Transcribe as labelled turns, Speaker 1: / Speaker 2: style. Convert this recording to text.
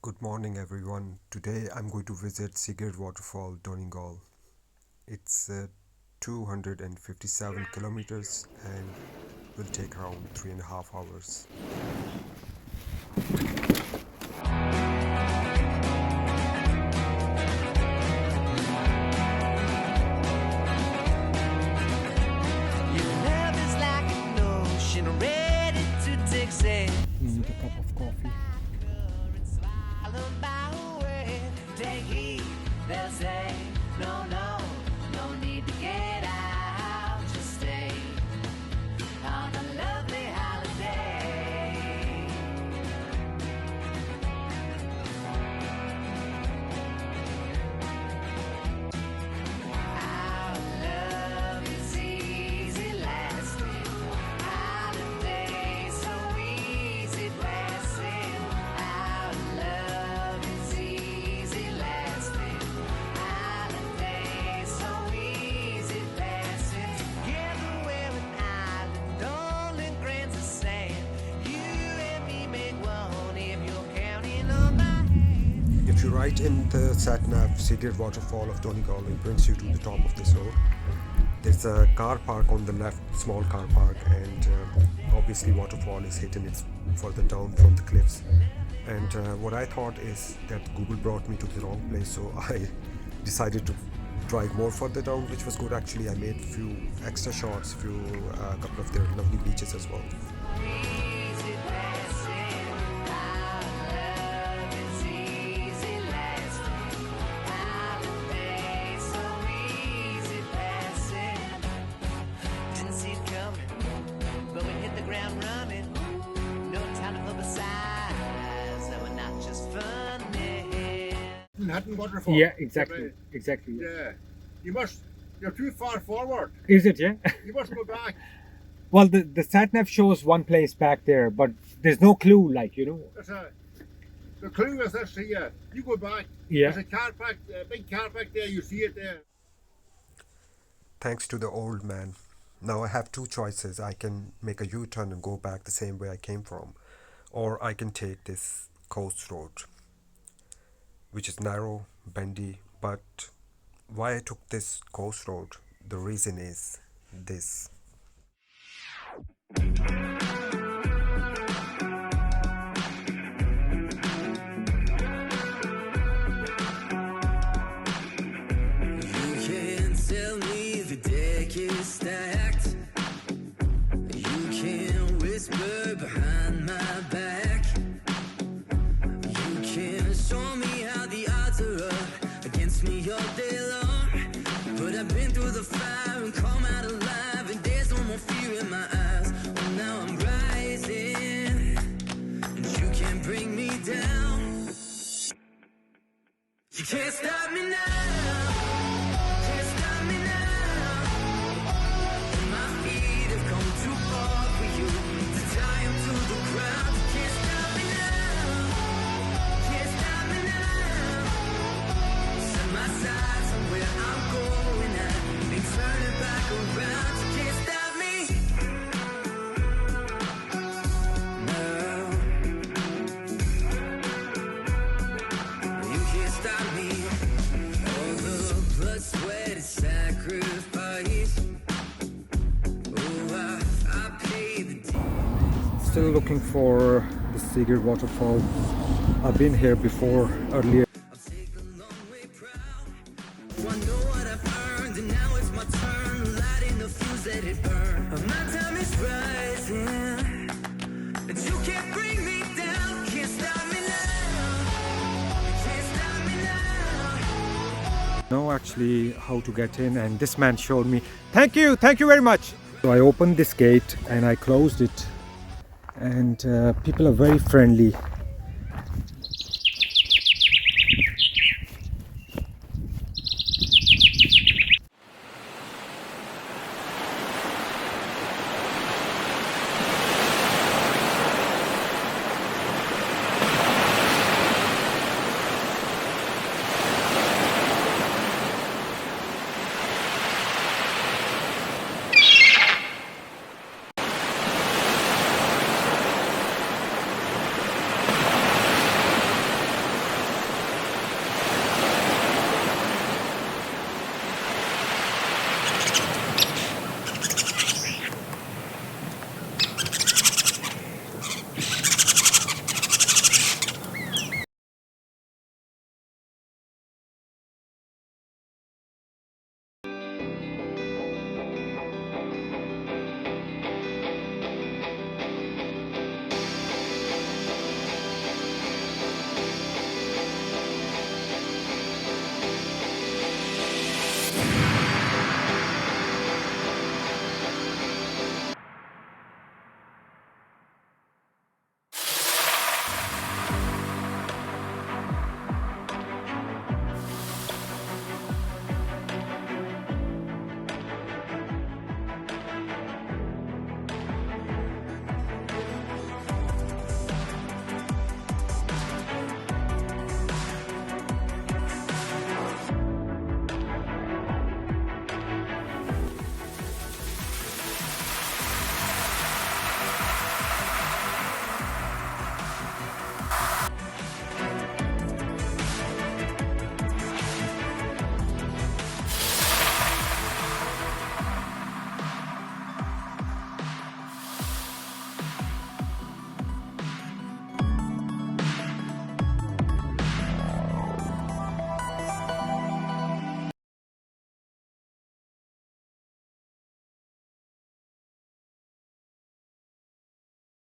Speaker 1: Good morning everyone. Today I'm going to visit Sigurd Waterfall, Donegal. It's 257 kilometers and will take around 3.5 hours.
Speaker 2: Need a cup of coffee.
Speaker 3: No need to get out, just stay on a lovely holiday. Our love is easy lasting, holiday so easy passing. Our love is easy lasting, holiday so easy passing. Together we're an island, only grains of sand. You and me make one if you're counting on my hand.
Speaker 1: If you write in the sat nav Sigurd Waterfall of Donegal, it brings you to the top of this road. There's a car park on the left, small car park, and obviously waterfall is hidden. It's further down from the cliffs. And what I thought is that Google brought me to the wrong place, so I decided to drive more further down, which was good actually. I made a few extra shots, a couple of their lovely beaches as well.
Speaker 3: Easy passing, our love is easy lasting, holiday so easy passing. Didn't see it coming, but we hit the ground running. No time to publicize that we're not just funny.
Speaker 4: Manhattan waterfall.
Speaker 2: Yeah, exactly. Exactly.
Speaker 4: Yeah. You're too far forward.
Speaker 2: Is it, yeah?
Speaker 4: You must go back.
Speaker 2: Well, the sat nav shows one place back there, but there's no clue,
Speaker 4: The clue is this here. You go back.
Speaker 2: Yeah.
Speaker 4: There's a car park, a big car park there. You see it there.
Speaker 1: Thanks to the old man. Now I have two choices. I can make a U-turn and go back the same way I came from, or I can take this coast road, which is narrow, bendy. But why I took this coast road, the reason is this.
Speaker 3: You can't tell me the deck is stacked. You can whisper behind my back. You can show me how the odds are up against me all day long. But I've been through the fire and come out alive, and there's no more fear in my eyes. Oh, now I'm rising, and you can't bring me down. You can't stop me now. Can't stop me now. My feet have come too far for you to tie 'em to the ground. You can't stop me now. Can't stop me now. Set my sights on where I'm going at and turn it back around. You can't stop me now. You can't stop me. All the blood, sweat, and sacrifice. Oh, I paid the debt.
Speaker 2: Still looking for the Sigurd Waterfall. I've been here before earlier.
Speaker 3: I'll take the long way proud. I know what I've earned, and now it's my turn. Lighting the fuse, let it burn. My time is rising, and you can't bring me down. Can't stop me now. Can't stop me now.
Speaker 2: Know actually how to get in, and this man showed me. Thank you very much. So I opened this gate and I closed it, and people are very friendly.